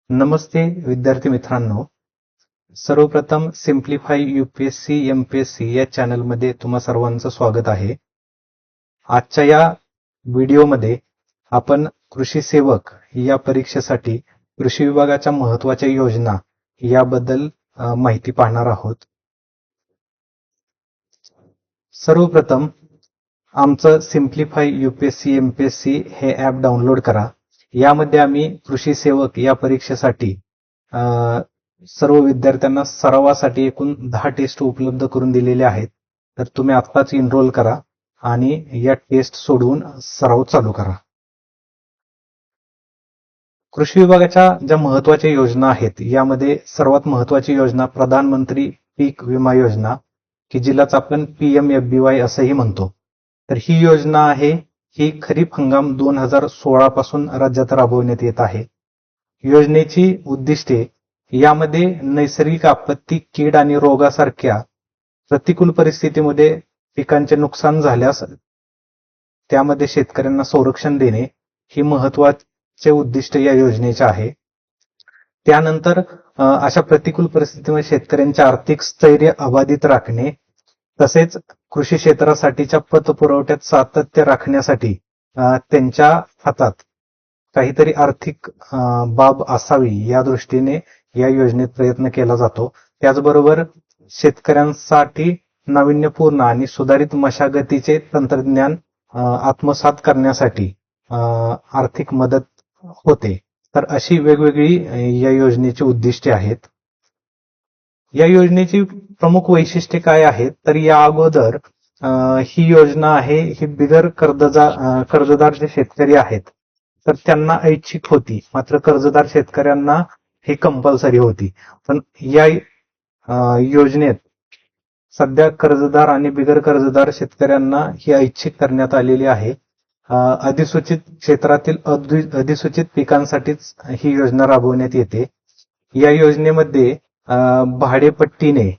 नमस्ते विद्यार्थी मित्रांनो. सर्वप्रथम सिम्प्लिफाय यूपीएससी एमपीएससी या चॅनलमध्ये तुम्हा सर्वांचं स्वागत आहे. आजच्या या व्हिडिओमध्ये आपण कृषी सेवक या परीक्षेसाठी कृषी विभागाच्या महत्त्वाच्या योजना याबद्दल माहिती पाहणार आहोत. सर्वप्रथम आमचं सिम्प्लिफाय यूपीएससी एमपीएससी हे ॲप डाउनलोड करा. यामध्ये आम्ही कृषी सेवक या परीक्षेसाठी सर्व विद्यार्थ्यांना सरावासाठी एकूण 10 टेस्ट उपलब्ध करून दिलेले आहेत. तर तुम्ही आत्ताच एनरोल करा आणि या टेस्ट सोडवून सराव चालू करा. कृषी विभागाच्या ज्या महत्त्वाच्या योजना आहेत यामध्ये सर्वात महत्त्वाची योजना प्रधानमंत्री पीक विमा योजना, की जिलाच आपण PMFBY असंही म्हणतो. तर ही योजना आहे, ही खरीप हंगाम 2016 पासून राज्यात राबवण्यात येत आहे. योजनेची उद्दिष्टे यामध्ये नैसर्गिक आपत्ती, कीड आणि रोगासारख्या प्रतिकूल परिस्थितीमध्ये पिकांचे नुकसान झाल्यास त्यामध्ये शेतकऱ्यांना संरक्षण देणे ही महत्त्वाचे उद्दिष्ट या योजनेचे आहे. त्यानंतर अशा प्रतिकूल परिस्थितीमध्ये शेतकऱ्यांचे आर्थिक स्थैर्य अबाधित राखणे, तसेच कृषी क्षेत्रासाठीच्या पतपुरवठ्यात सातत्य राखण्यासाठी त्यांच्या हातात काहीतरी आर्थिक बाब असावी या दृष्टीने या योजनेत प्रयत्न केला जातो. त्याचबरोबर शेतकऱ्यांसाठी नाविन्यपूर्ण आणि सुधारित मशागतीचे तंत्रज्ञान आत्मसात करण्यासाठी आर्थिक मदत होते. तर अशी वेगवेगळी या योजनेची उद्दिष्टे आहेत. या योजनेची प्रमुख वैशिष्ट्ये काय आहेत, तर या अगोदर ही योजना आहे ही बिगर कर्जदार जे शेतकरी आहेत तर त्यांना ऐच्छिक होती, मात्र कर्जदार शेतकऱ्यांना ही कंपल्सरी होती. पण या योजनेत सध्या कर्जदार आणि बिगर कर्जदार शेतकऱ्यांना ही ऐच्छिक करण्यात आलेली आहे. अधिसूचित क्षेत्रातील अधिसूचित पिकांसाठीच ही योजना राबवण्यात येते. या योजनेमध्ये भाडेपट्टीने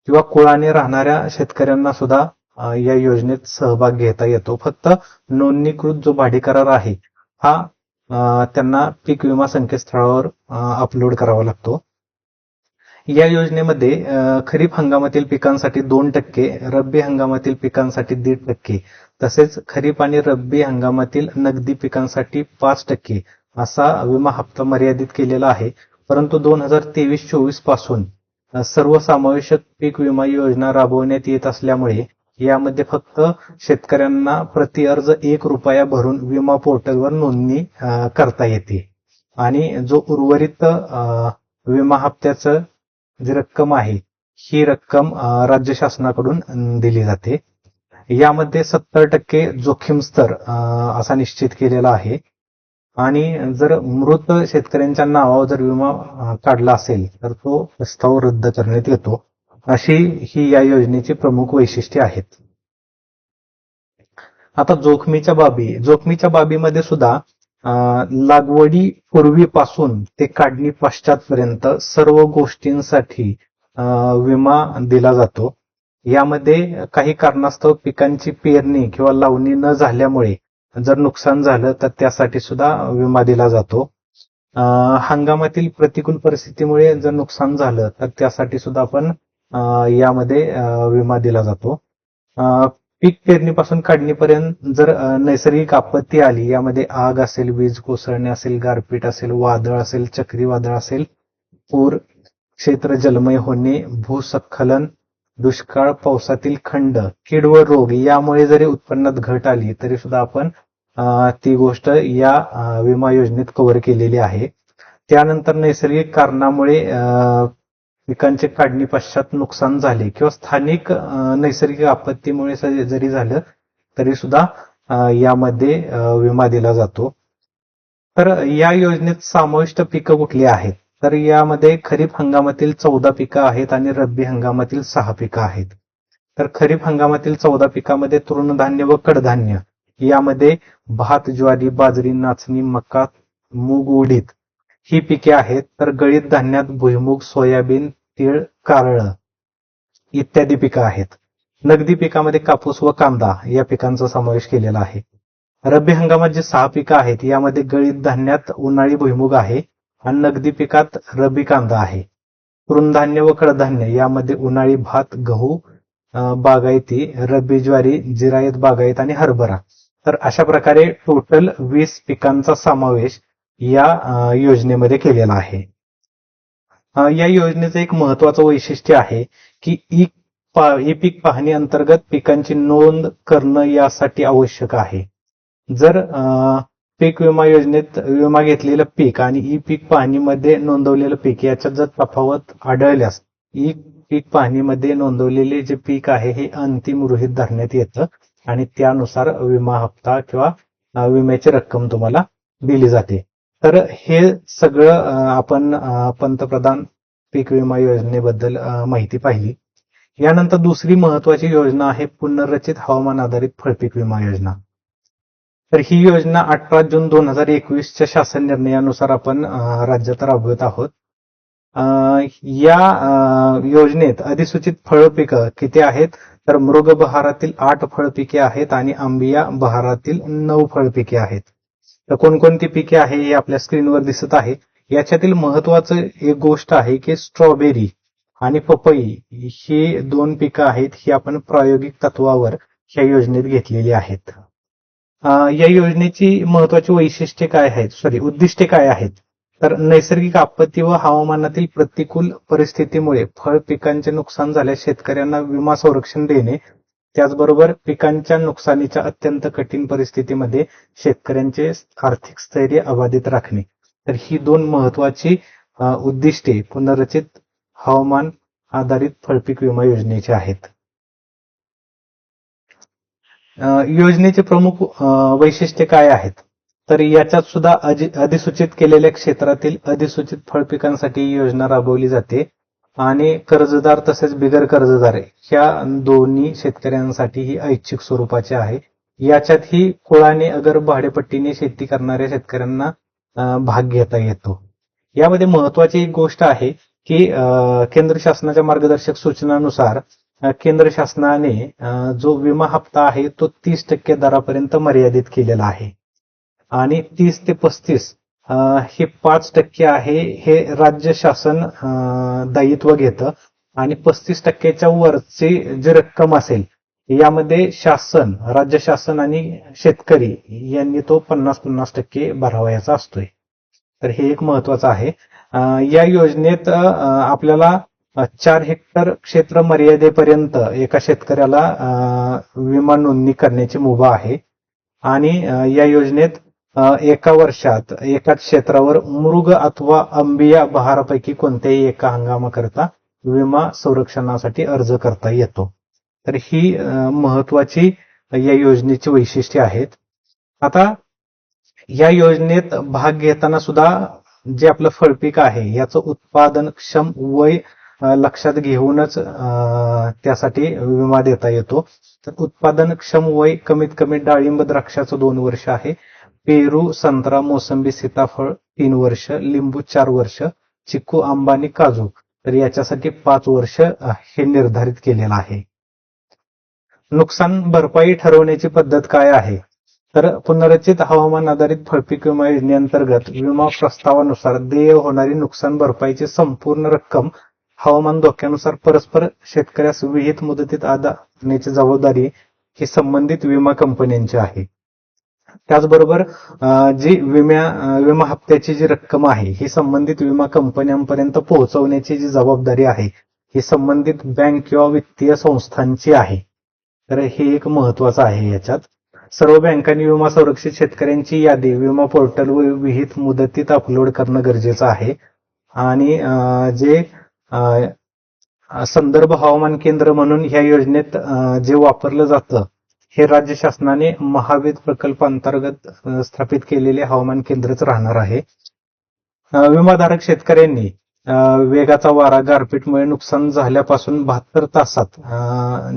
किंवा कुळाने राहणाऱ्या शेतकऱ्यांना सुद्धा या योजनेत सहभाग घेता येतो. फक्त नोंदणीकृत जो भाडे करार आहे हा त्यांना पीक विमा संकेतस्थळावर अपलोड करावा लागतो. या योजनेमध्ये खरीप हंगामातील पिकांसाठी 2%, रब्बी हंगामातील पिकांसाठी 1.5%, तसेच खरीप आणि रब्बी हंगामातील नगदी पिकांसाठी 5% असा विमा हप्ता मर्यादित केलेला आहे. परंतु 2023-24 पासून सर्वसमावेशक पीक विमा योजना राबवण्यात येत असल्यामुळे यामध्ये फक्त शेतकऱ्यांना प्रति अर्ज ₹1 भरून विमा पोर्टलवर नोंदणी करता येते आणि जो उर्वरित विमा हप्त्याचं जी रक्कम आहे ही रक्कम राज्य शासनाकडून दिली जाते. यामध्ये 70% जोखीम स्तर असा निश्चित केलेला आहे आणि जर मृत शेतकऱ्यांच्या नावावर जर विमा काढला असेल तर तो प्रस्ताव रद्द करण्यात येतो. अशी ही या योजनेची प्रमुख वैशिष्ट्ये आहेत. आता जोखमीच्या बाबीमध्ये सुद्धा लागवडी पूर्वीपासून ते काढणी पश्चातपर्यंत सर्व गोष्टींसाठी विमा दिला जातो. यामध्ये काही कारणास्तव पिकांची पेरणी किंवा लावणी न झाल्यामुळे जर नुकसान झालं तर त्यासाठी सुद्धा विमा दिला जातो. हंगामातील प्रतिकूल परिस्थितीमुळे जर नुकसान झालं तर त्यासाठी सुद्धा आपण यामध्ये विमा दिला जातो. पीक पेरणीपासून काढणीपर्यंत जर नैसर्गिक आपत्ती आली, यामध्ये आग असेल, वीज कोसळणे असेल, गारपीट असेल, वादळ असेल, चक्रीवादळ असेल, पूर, क्षेत्र जलमय होणे, भूस्खलन, दुष्काळ, पावसातील खंड, कीड व रोग यामुळे जरी उत्पन्नात घट आली तरी सुद्धा आपण ती गोष्ट या विमा योजनेत कव्हर केलेली आहे. त्यानंतर नैसर्गिक कारणामुळे पिकांचे काढणी पश्चात नुकसान झाले किंवा स्थानिक नैसर्गिक आपत्तीमुळे जरी झालं तरी सुद्धा यामध्ये विमा दिला जातो. तर या योजनेत समाविष्ट पिकं कुठली आहेत, तर यामध्ये खरीप हंगामातील 14 पिकं आहेत आणि रब्बी हंगामातील 6 पिकं आहेत. तर खरीप हंगामातील 14 पिकामध्ये तृणधान्य व कडधान्य यामध्ये भात, ज्वारी, बाजरी, नाचणी, मका, मूग, उडीद ही पिके आहेत. तर गळीत धान्यात भुईमूग, सोयाबीन, तीळ, कारळं इत्यादी पिकं आहेत. नगदी पिकामध्ये कापूस व कांदा या पिकांचा समावेश केलेला आहे. रब्बी हंगामात जे 6 पिकं आहेत यामध्ये गळीत धान्यात उन्हाळी भुईमूग आहे, आणि नगदी पिकात रब्बी कांदा आहे. तृणधान्य व कडधान्य यामध्ये उन्हाळी भात, गहू, बागायती, रब्बी ज्वारी, जिरायत बागायत आणि हरभरा. तर अशा प्रकारे टोटल 20 पिकांचा समावेश या योजनेमध्ये केलेला आहे. या योजनेचं एक महत्वाचं वैशिष्ट्य आहे की ई पीक पाहणी अंतर्गत पिकांची नोंद करणं यासाठी आवश्यक आहे. जर पीक विमा योजनेत विमा घेतलेलं पीक आणि ई पीक पाहणीमध्ये नोंदवलेलं पीक याच्यात जर तफावत आढळल्यास ई पीक पाहणीमध्ये नोंदवलेले जे पीक आहे हे अंतिम गृहीत धरण्यात येतं आणि त्यानुसार विमा हप्ता किंवा विम्याची रक्कम तुम्हाला दिली जाते. तर हे सगळं आपण पंतप्रधान पीक विमा योजनेबद्दल माहिती पाहिली. यानंतर दुसरी महत्वाची योजना आहे पुनर्रचित हवामान आधारित फळपीक विमा योजना. तर ही योजना 18 जून 2021च्या शासन निर्णयानुसार आपण राज्यात राबवत आहोत. या योजनेत अधिसूचित फळपिकं किती आहेत, तर मृग बहारातील 8 फळपिके आहेत आणि आंबिया बहारातील 9 फळपिके आहेत. तर कोणकोणती पिके आहे हे आपल्या स्क्रीनवर दिसत आहे. याच्यातील महत्वाचं एक गोष्ट आहे की स्ट्रॉबेरी आणि पपई ही 2 पिकं आहेत, ही आपण प्रायोगिक तत्वावर ह्या योजनेत घेतलेली आहेत. या योजनेची महत्वाची वैशिष्ट्ये काय आहेत, उद्दिष्टे काय आहेत, तर नैसर्गिक आपत्ती व हवामानातील प्रतिकूल परिस्थितीमुळे फळ पिकांचे नुकसान झाल्यास शेतकऱ्यांना विमा संरक्षण देणे, त्याचबरोबर पिकांच्या नुकसानीच्या अत्यंत कठीण परिस्थितीमध्ये शेतकऱ्यांचे आर्थिक स्थैर्य अबाधित राखणे. तर ही 2 महत्वाची उद्दिष्टे पुनर्रचित हवामान आधारित फळपीक विमा योजनेची आहेत. योजनेचे प्रमुख वैशिष्ट्ये काय आहेत, तर याच्यात सुद्धा अधिसूचित केलेल्या क्षेत्रातील अधिसूचित फळपिकांसाठी ही योजना राबवली जाते आणि कर्जदार तसेच बिगर कर्जदार ह्या दोन्ही शेतकऱ्यांसाठी ही ऐच्छिक स्वरूपाची आहे. याच्यातही कुळाने अगर भाडेपट्टीने शेती करणाऱ्या शेतकऱ्यांना भाग घेता येतो. यामध्ये महत्वाची एक गोष्ट आहे की केंद्र शासनाच्या मार्गदर्शक सूचनानुसार केंद्र शासनाने जो विमा हप्ता आहे तो 30% दरापर्यंत मर्यादित केलेला आहे आणि 30 ते 35 हे 5% आहे हे राज्य शासन दायित्व घेतं आणि 35%च्या वरची जी रक्कम असेल यामध्ये शासन, राज्य शासन आणि शेतकरी यांनी तो 50-50% भरावयाचा असतोय. तर हे एक महत्वाचं आहे. या योजनेत आपल्याला 4 हेक्टर क्षेत्र मर्यादेपर्यंत एका शेतकऱ्याला विमा नोंदणी करण्याची मुभा आहे आणि या योजनेत एका वर्षात एकाच क्षेत्रावर मृग अथवा आंबिया बहारापैकी कोणत्याही एका हंगामाकरता विमा संरक्षणासाठी अर्ज करता येतो. तर ही महत्वाची या योजनेची वैशिष्ट्ये आहेत. आता या योजनेत भाग घेताना सुद्धा जे आपलं फळपीक आहे याचं उत्पादनक्षम वय लक्षात घेऊनच त्यासाठी विमा देता येतो. तर उत्पादनक्षम वय कमीत कमी डाळिंब द्राक्षाचं 2 वर्ष आहे, पेरू, संत्रा, मोसंबी, सीताफळ 3 वर्ष, लिंबू 4 वर्ष, चिकू, आंबा आणि काजू तर याच्यासाठी 5 वर्ष हे निर्धारित केलेलं आहे. नुकसान भरपाई ठरवण्याची पद्धत काय आहे, तर पुनर्रचित हवामान आधारित फळपीक विमा योजनेअंतर्गत विमा प्रस्तावानुसार देय होणारी नुकसान भरपाईची संपूर्ण रक्कम हवामान धोक्यानुसार परस्पर शेतकऱ्यास विहित मुदतीत अदा करण्याची जबाबदारी ही संबंधित विमा कंपन्यांची आहे. त्याचबरोबर जी विमा हप्त्याची जी रक्कम आहे ही संबंधित विमा कंपन्यांपर्यंत पोहोचवण्याची जी जबाबदारी आहे ही संबंधित बँक किंवा वित्तीय संस्थांची आहे. तर हे एक महत्वाचं आहे. याच्यात सर्व बँकांनी विमा संरक्षित शेतकऱ्यांची यादी विमा पोर्टलवर विहित मुदतीत अपलोड करणं गरजेचं आहे आणि जे संदर्भ हवामान केंद्र म्हणून ह्या योजनेत जे वापरलं जातं हे राज्य शासनाने महावीर प्रकल्प अंतर्गत स्थापित केलेले हवामान केंद्रच राहणार आहे. विमाधारक शेतकऱ्यांनी वेगाचा वारा, गारपीटमुळे नुकसान झाल्यापासून 72 तासात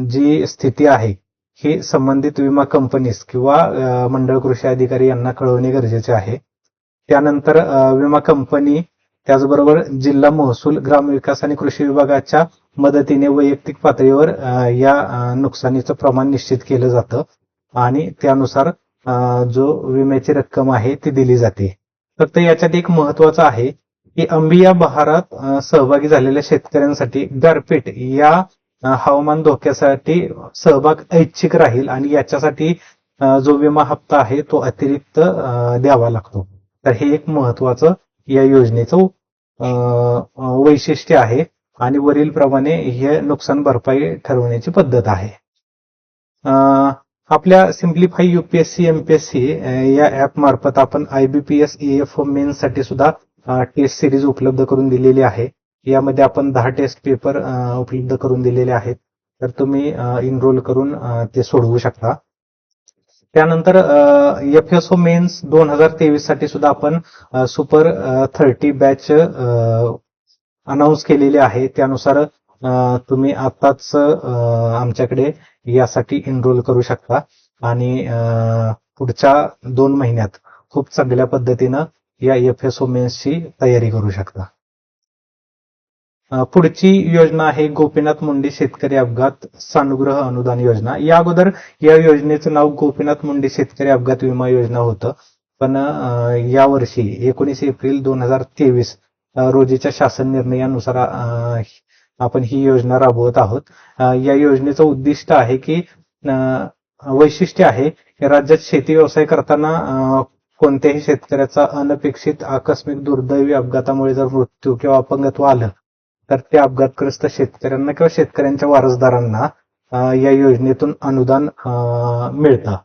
जी स्थिती आहे ही संबंधित विमा कंपनीस किंवा मंडळ कृषी अधिकारी यांना कळवणे गरजेचे आहे. त्यानंतर विमा कंपनी त्याचबरोबर जिल्हा महसूल, ग्रामविकास आणि कृषी विभागाच्या मदतीने वैयक्तिक पातळीवर या नुकसानीचं प्रमाण निश्चित केलं जातं आणि त्यानुसार जो विम्याची रक्कम आहे ती दिली जाते. फक्त याच्यात एक महत्वाचं आहे की अंबिया बहारात सहभागी झालेल्या शेतकऱ्यांसाठी गारपीट या हवामान धोक्यासाठी सहभाग ऐच्छिक राहील आणि याच्यासाठी जो विमा हप्ता आहे तो अतिरिक्त द्यावा लागतो. तर हे एक महत्वाचं या योजनेचं वैशिष्ट्य आहे आणि वरील प्रमाणे हे नुकसान भरपाई ठरवण्याची पद्धत आहे. आपल्या सिम्प्लिफाय UPSC MPSC या ऍप मार्फत आपण IBPS EF मेन्स साठी सुद्धा टेस्ट सिरीज उपलब्ध करून दिलेली आहे. यामध्ये आपण 10 टेस्ट पेपर उपलब्ध करून दिलेले आहेत. तर तुम्ही इनरोल करून ते सोडवू शकता. त्यानंतर FSO मेन्स 2023 साठी सुद्धा आपण सुपर 30 बॅच अनाऊन्स केलेली आहे. त्यानुसार तुम्ही आताच आमच्याकडे यासाठी एनरोल करू शकता आणि पुढच्या 2 महिन्यात खूप चांगल्या पद्धतीनं या FSO मेन्सची तयारी करू शकता. पुढची योजना आहे गोपीनाथ मुंडे शेतकरी अपघात सानुग्रह अनुदान योजना. या अगोदर या योजनेचं नाव गोपीनाथ मुंडे शेतकरी अपघात विमा योजना होतं, पण यावर्षी 19 एप्रिल 2023 रोजीच्या शासन निर्णयानुसार आपण ही योजना राबवत आहोत. या योजनेचं उद्दिष्ट आहे की वैशिष्ट्य आहे की राज्यात शेती व्यवसाय करताना कोणत्याही शेतकऱ्याचा अनपेक्षित आकस्मिक दुर्दैवी अपघातामुळे जर मृत्यू किंवा अपंगत्व आलं तर त्या अपघातग्रस्त शेतकऱ्यांना किंवा शेतकऱ्यांच्या वारसदारांना या योजनेतून अनुदान मिळतं.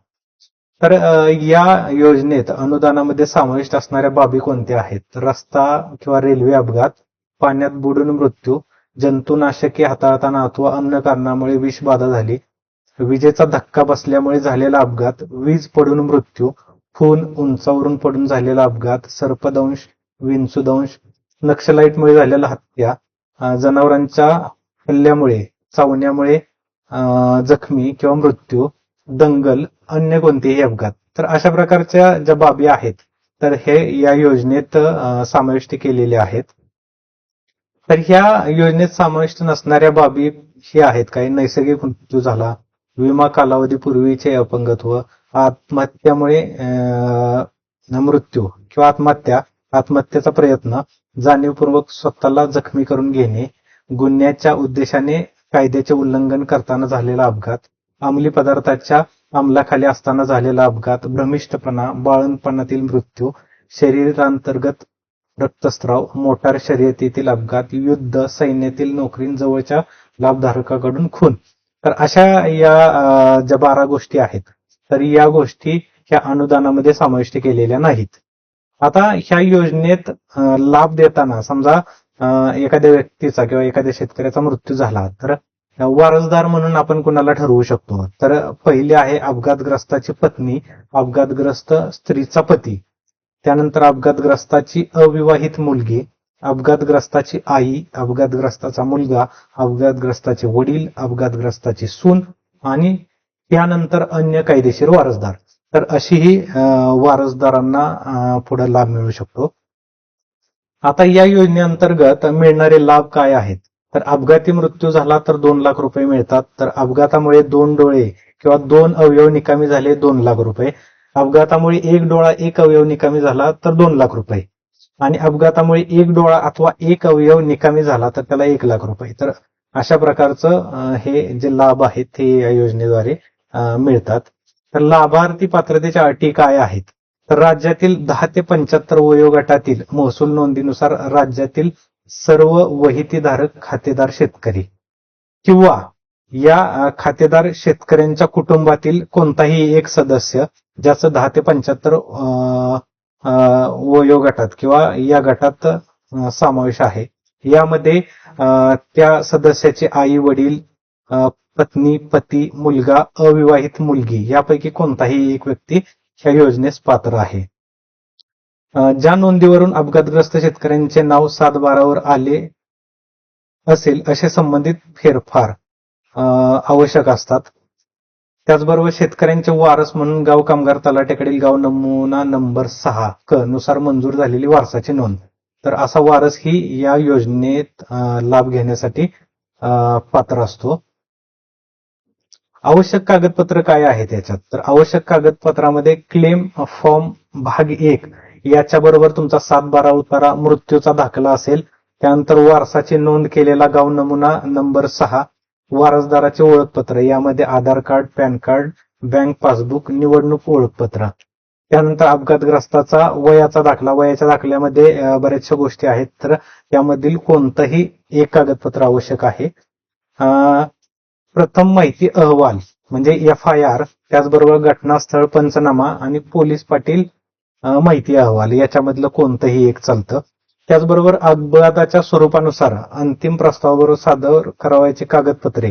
तर या योजनेत अनुदानामध्ये समाविष्ट असणाऱ्या बाबी कोणत्या आहेत? रस्ता किंवा रेल्वे अपघात, पाण्यात बुडून मृत्यू, जंतुनाशके हाताळताना अथवा अन्य कारणामुळे विषबाधा झाली, विजेचा धक्का बसल्यामुळे झालेला अपघात, वीज पडून मृत्यू, खून, उंचावरून पडून झालेला अपघात, सर्पदंश, विंचूदंश, नक्षलाईटमुळे झालेला हत्या, जनावरांच्या हल्ल्यामुळे चावण्यामुळे जखमी किंवा मृत्यू, दंगल, अन्य कोणतेही अपघात. तर अशा प्रकारच्या ज्या बाबी आहेत तर हे या योजनेत समाविष्ट केलेले आहेत. तर ह्या योजनेत समाविष्ट नसणाऱ्या बाबी हे आहेत काही नैसर्गिक मृत्यू झाला, विमा कालावधी पूर्वीचे अपंगत्व, आत्महत्यामुळे मृत्यू किंवा आत्महत्येचा प्रयत्न, जाणीवपूर्वक स्वतःला जखमी करून घेणे, गुन्ह्याच्या उद्देशाने कायद्याचे उल्लंघन करताना झालेला अपघात, अंमली पदार्थाच्या अंमलाखाली असताना झालेला अपघात, भ्रमिष्टपणा, बाळंतपणातील मृत्यू, शरीरांतर्गत रक्तस्राव, मोटार शर्यतीतील अपघात, युद्ध, सैन्यातील नोकरीजवळच्या लाभधारकाकडून खून. तर अशा या ज्या 12 गोष्टी आहेत तर या गोष्टी ह्या अनुदानामध्ये समाविष्ट केलेल्या नाहीत. आता ह्या योजनेत लाभ देताना समजा एखाद्या व्यक्तीचा किंवा एखाद्या शेतकऱ्याचा मृत्यू झाला तर वारसदार म्हणून आपण कुणाला ठरवू शकतो? तर पहिले आहे अपघातग्रस्ताची पत्नी, अपघातग्रस्त स्त्रीचा पती, त्यानंतर अपघातग्रस्ताची अविवाहित मुलगी, अपघातग्रस्ताची आई, अपघातग्रस्ताचा मुलगा, अपघातग्रस्ताचे वडील, अपघातग्रस्ताची सून आणि त्यानंतर अन्य कायदेशीर वारसदार. तर अशीही वारसदारांना पुढे लाभ मिळू शकतो. आता या योजनेअंतर्गत मिळणारे लाभ काय आहेत? तर अपघाती मृत्यू झाला तर 2 लाख रुपये मिळतात. तर अपघातामुळे 2 डोळे किंवा 2 अवयव निकामी झाले 2 लाख रुपये. अपघातामुळे 1 डोळा 1 अवयव निकामी झाला तर 2 लाख रुपये आणि अपघातामुळे 1 डोळा अथवा 1 अवयव निकामी झाला तर त्याला 1 लाख रुपये. तर अशा प्रकारचं हे जे लाभ आहेत ते या योजनेद्वारे मिळतात. तर लाभार्थी पात्रतेच्या अटी काय आहेत? तर राज्यातील 10 ते 75 वयोगटातील महसूल नोंदीनुसार राज्यातील सर्व वहितीधारक खातेदार शेतकरी किंवा या खातेदार शेतकऱ्यांच्या कुटुंबातील कोणताही एक सदस्य ज्याचं 10 ते 75 वयोगटात किंवा या गटात समावेश आहे. यामध्ये त्या सदस्याचे आई वडील, पत्नी, पती, मुलगा, अविवाहित मुलगी यापैकी कोणताही एक व्यक्ती ह्या योजनेस पात्र आहे. ज्या नोंदीवरून अपघातग्रस्त शेतकऱ्यांचे नाव 7/12 वर आले असेल असे संबंधित फेरफार आवश्यक असतात. त्याचबरोबर शेतकऱ्यांचे वारस म्हणून गाव कामगार तलाठ्याकडील गाव नमुना नंबर 6 क नुसार मंजूर झालेली वारसाची नोंद. तर असा वारस ही या योजनेत लाभ घेण्यासाठी पात्र असतो. आवश्यक कागदपत्र काय आहेत याच्यात? तर आवश्यक कागदपत्रामध्ये क्लेम फॉर्म भाग 1 याच्याबरोबर तुमचा 7-12 उतारा, मृत्यूचा दाखला असेल, त्यानंतर वारसाची नोंद केलेला गाव नमुना नंबर 6, वारसदाराचे ओळखपत्र, यामध्ये Aadhaar card, PAN card, bank passbook, निवडणूक ओळखपत्र. त्यानंतर अपघातग्रस्ताचा वयाचा दाखला, वयाच्या दाखल्यामध्ये बऱ्याचशा गोष्टी आहेत, तर त्यामधील कोणतंही एक कागदपत्र आवश्यक आहे. प्रथम माहिती अहवाल म्हणजे FIR, त्याचबरोबर घटनास्थळ पंचनामा आणि पोलीस पाटील माहिती अहवाल, याच्यामधलं कोणतंही एक चालतं. त्याचबरोबर अपघाताच्या स्वरूपानुसार अंतिम प्रस्तावाबरोबर सादर करावयाची कागदपत्रे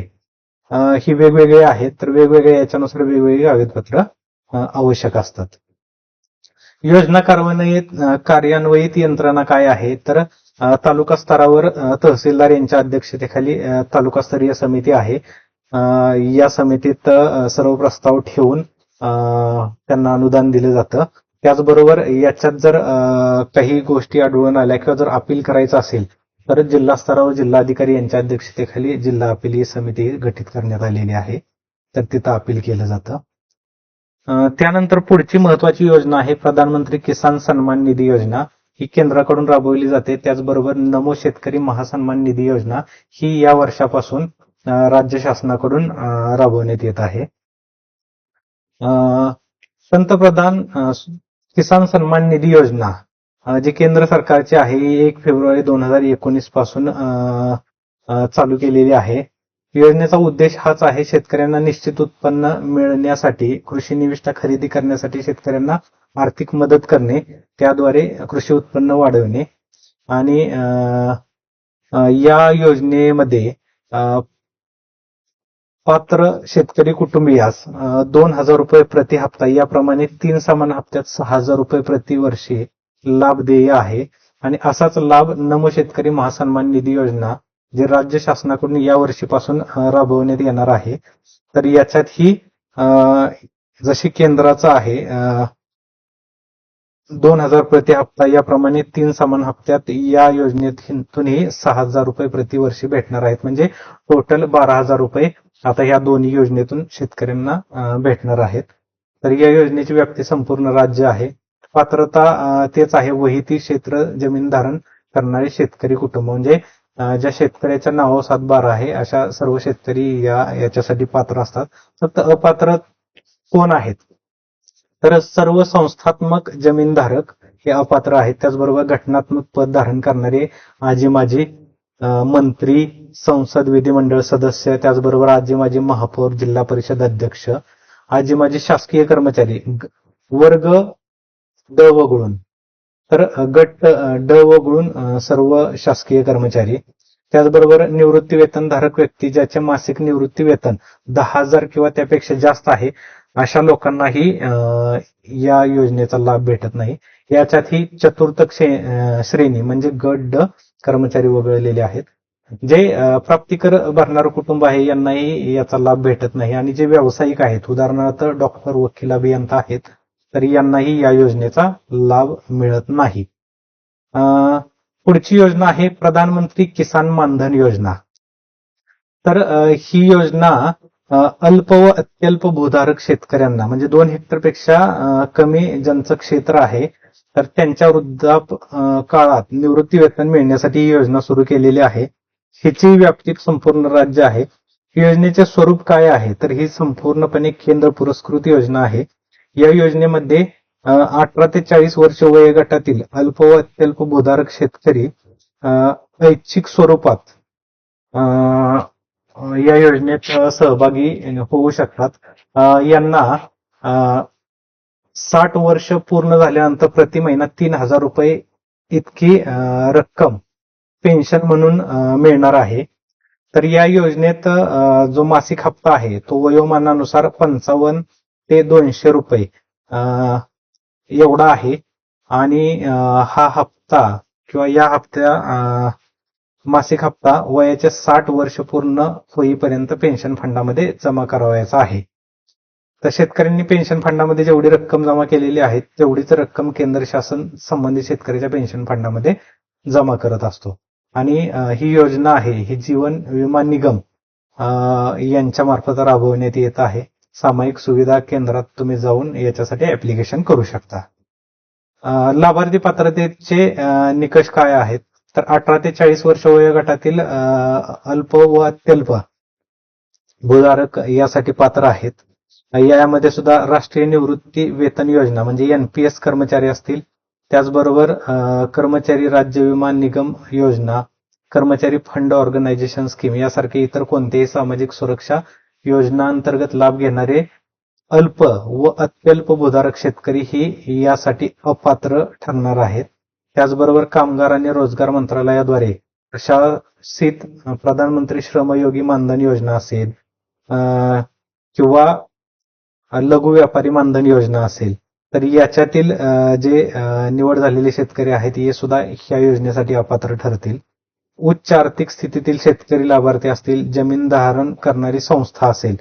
ही वेगवेगळी आहेत, तर वेगवेगळ्या याच्यानुसार वेगवेगळी कागदपत्र आवश्यक असतात. योजना कार्यान्वयित यंत्रणा काय आहे, तर तालुका स्तरावर तहसीलदार यांच्या अध्यक्षतेखाली तालुकास्तरीय समिती आहे. या समितीत सर्व प्रस्ताव ठेवून त्यांना अनुदान दिलं जातं. त्याचबरोबर याच्यात जर काही गोष्टी आढळून आल्या किंवा जर अपील करायचं असेल तर जिल्हा स्तरावर जिल्हाधिकारी यांच्या अध्यक्षतेखाली जिल्हा अपील ही समिती गठीत करण्यात आलेली आहे, तर तिथं अपील केलं जातं. त्यानंतर पुढची महत्वाची योजना आहे प्रधानमंत्री किसान सन्मान निधी योजना. ही केंद्राकडून राबवली जाते. त्याचबरोबर नमो शेतकरी महासन्मान निधी योजना ही या वर्षापासून राज्य शासनाकडून राबवण्यात येत आहे. पंतप्रधान किसान सन्मान निधी योजना जी केंद्र सरकारची आहे, 1 फेब्रुवारी 2019 पासून चालू केलेली आहे. योजनेचा उद्देश हाच आहे, शेतकऱ्यांना निश्चित उत्पन्न मिळण्यासाठी, कृषी निविष्ठा खरेदी करण्यासाठी शेतकऱ्यांना आर्थिक मदत करणे, त्याद्वारे कृषी उत्पन्न वाढवणे. आणि या योजनेमध्ये पात्र शेतकरी कुटुंबियास 2,000 रुपये प्रति हप्ता याप्रमाणे 3 समान हप्त्यात 6,000 रुपये प्रतिवर्षी लाभ देय आहे. आणि असाच लाभ नमो शेतकरी महासन्मान निधी योजना जे राज्य शासनाकडून या वर्षीपासून राबवण्यात येणार आहे, तर याच्यात ही जशी केंद्राचा आहे 2,000 प्रति हप्ता याप्रमाणे 3 समान हप्त्यात या योजनेतूनही 6,000 रुपये प्रतिवर्षी भेटणार आहेत. म्हणजे टोटल 12,000 रुपये आता या दोन्ही योजनेतून शेतकऱ्यांना भेटणार आहेत. तर या योजनेची व्याप्ती संपूर्ण राज्य आहे. पात्रता तेच आहे, वहिती क्षेत्र जमीन धारण करणारे शेतकरी कुटुंब, म्हणजे ज्या शेतकऱ्याच्या नावावर 7/12 आहे अशा सर्व शेतकरी याच्यासाठी पात्र असतात. फक्त अपात्र कोण आहेत, तर सर्व संस्थात्मक जमीनधारक हे अपात्र आहेत. त्याचबरोबर घटनात्मक पद धारण करणारे आजी माजी मंत्री, संसद विधिमंडळ सदस्य, त्याचबरोबर आजी माजी महापौर, जिल्हा परिषद अध्यक्ष, आजी माजी शासकीय कर्मचारी वर्ग ड वगळून, तर गट ड वगळून सर्व शासकीय कर्मचारी. त्याचबरोबर निवृत्ती वेतनधारक व्यक्ती ज्याचे मासिक निवृत्ती वेतन 10,000 किंवा त्यापेक्षा जास्त आहे अशा लोकांनाही या योजनेचा लाभ भेटत नाही. याच्यातही चतुर्थ श्रेणी म्हणजे गट ड कर्मचारी वगळलेले आहेत. जे प्राप्तिकर भरणारं कुटुंब आहे यांनाही याचा लाभ भेटत नाही. आणि जे व्यावसायिक आहेत, उदाहरणार्थ डॉक्टर, वकील, अभियंता आहेत, तर यांनाही या योजनेचा लाभ मिळत नाही. पुढची योजना आहे प्रधानमंत्री किसान मानधन योजना. तर ही योजना अल्प व अत्यल्प भूधारक शेतकऱ्यांना, म्हणजे 2 हेक्टरपेक्षा कमी ज्यांचं क्षेत्र आहे, तर त्यांच्या काळात निवृत्ती वेतन मिळण्यासाठी ही योजना सुरू केलेली आहे. हिची व्याप्ती संपूर्ण राज्य आहे. योजनेचे स्वरूप काय आहे, तर ही संपूर्णपणे केंद्र पुरस्कृत योजना आहे. या योजनेमध्ये 18 ते 40 वर्ष वयोगटातील अल्प व अत्यल्प भूधारक शेतकरी ऐच्छिक स्वरूपात या योजनेत सहभागी होऊ शकतात. यांना 60 वर्ष पूर्ण झाल्यानंतर प्रति महिना 3,000 रुपये इतकी रक्कम पेन्शन म्हणून मिळणार आहे. तर या योजनेत जो मासिक हप्ता आहे तो वयोमानानुसार 55 ते 200 रुपये एवढा आहे. आणि हा हप्ता किंवा या मासिक हप्ता वयाचे 60 वर्ष पूर्ण होईपर्यंत पेन्शन फंडामध्ये जमा करावयाचा आहे. तर शेतकऱ्यांनी पेन्शन फंडामध्ये जेवढी रक्कम जमा केलेली आहे तेवढीच रक्कम केंद्र शासन संबंधित शेतकऱ्याच्या पेन्शन फंडामध्ये जमा करत असतो. आणि ही योजना आहे ही जीवन विमा निगम यांच्या मार्फत राबवण्यात येत आहे. सामायिक सुविधा केंद्रात तुम्ही जाऊन याच्यासाठी ऍप्लिकेशन करू शकता. लाभार्थी पात्रतेचे निकष काय आहेत, तर 18 ते 40 वर्ष वयोगटातील अल्प व अत्यल्प भूधारक यासाठी पात्र आहेत. यामध्ये सुद्धा राष्ट्रीय निवृत्ती वेतन योजना म्हणजे NPS कर्मचारी असतील, त्याचबरोबर कर्मचारी राज्य विमा निगम योजना, कर्मचारी फंड ऑर्गनायझेशन स्कीम यासारखे इतर कोणतेही सामाजिक सुरक्षा योजना अंतर्गत लाभ घेणारे अल्प व अत्यल्प भूधारक शेतकरी ही यासाठी अपात्र ठरणार आहेत. त्याचबरोबर कामगार आणि रोजगार मंत्रालयाद्वारे प्रशासित प्रधानमंत्री श्रमयोगी मानधन योजना असेल किंवा लघु व्यापारी मानधन योजना असेल, तर याच्यातील जे निवड झालेले शेतकरी आहेत हे सुद्धा ह्या योजनेसाठी अपात्र ठरतील. उच्च आर्थिक स्थितीतील शेतकरी लाभार्थी असतील, जमीन धारण करणारी संस्था असेल,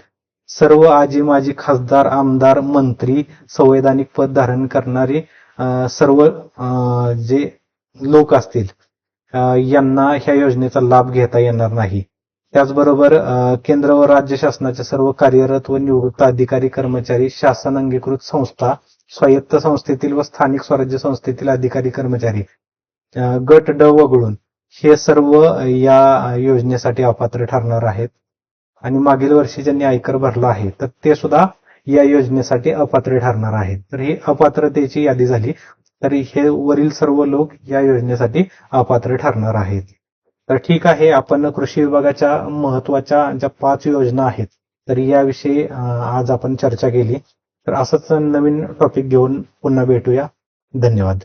सर्व आजी माजी खासदार, आमदार, मंत्री, संवैधानिक पद धारण करणारी सर्व जे लोक असतील यांना ह्या योजनेचा लाभ घेता येणार नाही. त्याचबरोबर केंद्र व राज्य शासनाच्या सर्व कार्यरत व निवृत्त अधिकारी कर्मचारी, शासन अंगीकृत संस्था, स्वायत्त संस्थेतील व स्थानिक स्वराज्य संस्थेतील अधिकारी कर्मचारी गट ड वगळून हे सर्व या योजनेसाठी अपात्र ठरणार आहेत. आणि मागील वर्षी ज्यांनी आयकर भरला आहे तर ते सुद्धा या योजनेसाठी अपात्र ठरणार आहेत. तर ही अपात्रतेची यादी झाली. तर हे वरील सर्व लोक या योजनेसाठी अपात्र ठरणार आहेत. तर ठीक आहे, आपण कृषी विभागाच्या महत्वाच्या ज्या 5 योजना आहेत तर याविषयी आज आपण चर्चा केली. तर असंच नवीन टॉपिक घेऊन पुन्हा भेटूया. धन्यवाद.